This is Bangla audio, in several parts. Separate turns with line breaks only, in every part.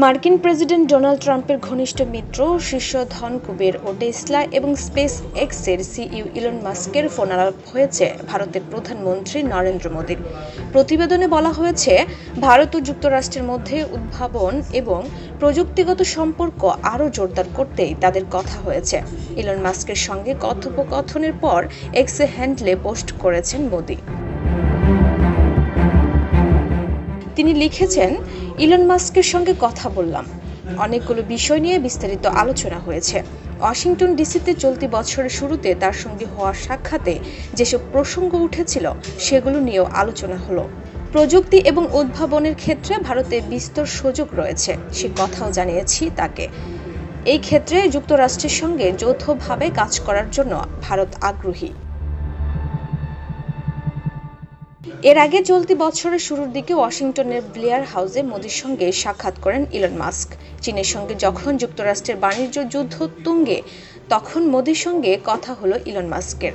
মার্কিন প্রেসিডেন্ট ডোনাল্ড ট্রাম্পের ঘনিষ্ঠ মিত্র, শীর্ষ ধন কুবের ও টেসলা এবং স্পেস এক্সের সিইও ইলন মাস্কের ফোনালাপ হয়েছে ভারতের প্রধানমন্ত্রী নরেন্দ্র মোদীর। প্রতিবেদনে বলা হয়েছে, ভারত ও যুক্তরাষ্ট্রের মধ্যে উদ্ভাবন এবং প্রযুক্তিগত সম্পর্ক আরও জোরদার করতেই তাদের কথা হয়েছে। ইলন মাস্কের সঙ্গে কথোপকথনের পর এক্সে হ্যান্ডলে পোস্ট করেছেন মোদী। তিনি লিখেছেন, ইলন মাস্কের সঙ্গে কথা বললাম, অনেকগুলো বিষয় নিয়ে বিস্তারিত আলোচনা হয়েছে। ওয়াশিংটন ডিসিতে চলতি বছরের শুরুতে তার সঙ্গে হওয়া সাক্ষাতে যেসব প্রসঙ্গ উঠেছিল সেগুলো নিয়েও আলোচনা হলো। প্রযুক্তি এবং উদ্ভাবনের ক্ষেত্রে ভারতে বিস্তর সুযোগ রয়েছে, সে কথাও জানিয়েছি তাকে। এই ক্ষেত্রে যুক্তরাষ্ট্রের সঙ্গে যৌথভাবে কাজ করার জন্য ভারত আগ্রহী। এর আগে চলতি বছরের শুরুর দিকে ওয়াশিংটনের ব্লেয়ার হাউসে মোদির সঙ্গে সাক্ষাৎ করেন ইলন মাস্ক। চীনের সঙ্গে যখন যুক্তরাষ্ট্রের বাণিজ্য যুদ্ধ তুঙ্গে, তখন মোদির সঙ্গে কথা হলো ইলন মাস্কের।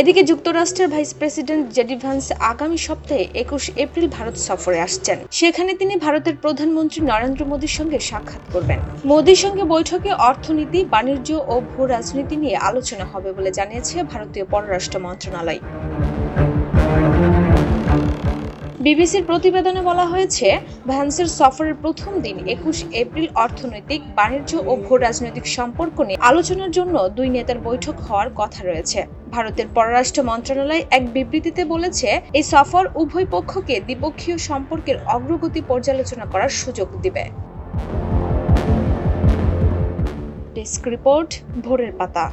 এদিকে যুক্তরাষ্ট্রের ভাইস প্রেসিডেন্ট জেডি ভ্যান্স আগামী সপ্তাহে 21 এপ্রিল ভারত সফরে আসছেন। সেখানে তিনি ভারতের প্রধানমন্ত্রী নরেন্দ্র মোদীর সঙ্গে সাক্ষাৎ করবেন। মোদীর সঙ্গে বৈঠকে অর্থনীতি, বাণিজ্য ও ভূ রাজনীতি নিয়ে আলোচনা হবে বলে জানিয়েছে ভারতীয় পররাষ্ট্র মন্ত্রণালয়। বিবিসির প্রতিবেদনে বলা হয়েছে, ভ্যান্সের সফরের প্রথম দিন 21 এপ্রিল অর্থনৈতিক, বাণিজ্য ও ভূ রাজনৈতিক সম্পর্ক নিয়ে আলোচনার জন্য দুই নেতার বৈঠক হওয়ার কথা রয়েছে। ভারতের পররাষ্ট্র মন্ত্রণালয় এক বিবৃতিতে বলেছে, এই সফর উভয় পক্ষকে দ্বিপক্ষীয় সম্পর্কের অগ্রগতি পর্যালোচনা করার সুযোগ দিবে। ডেস্ক রিপোর্ট, ভোরের পাতা।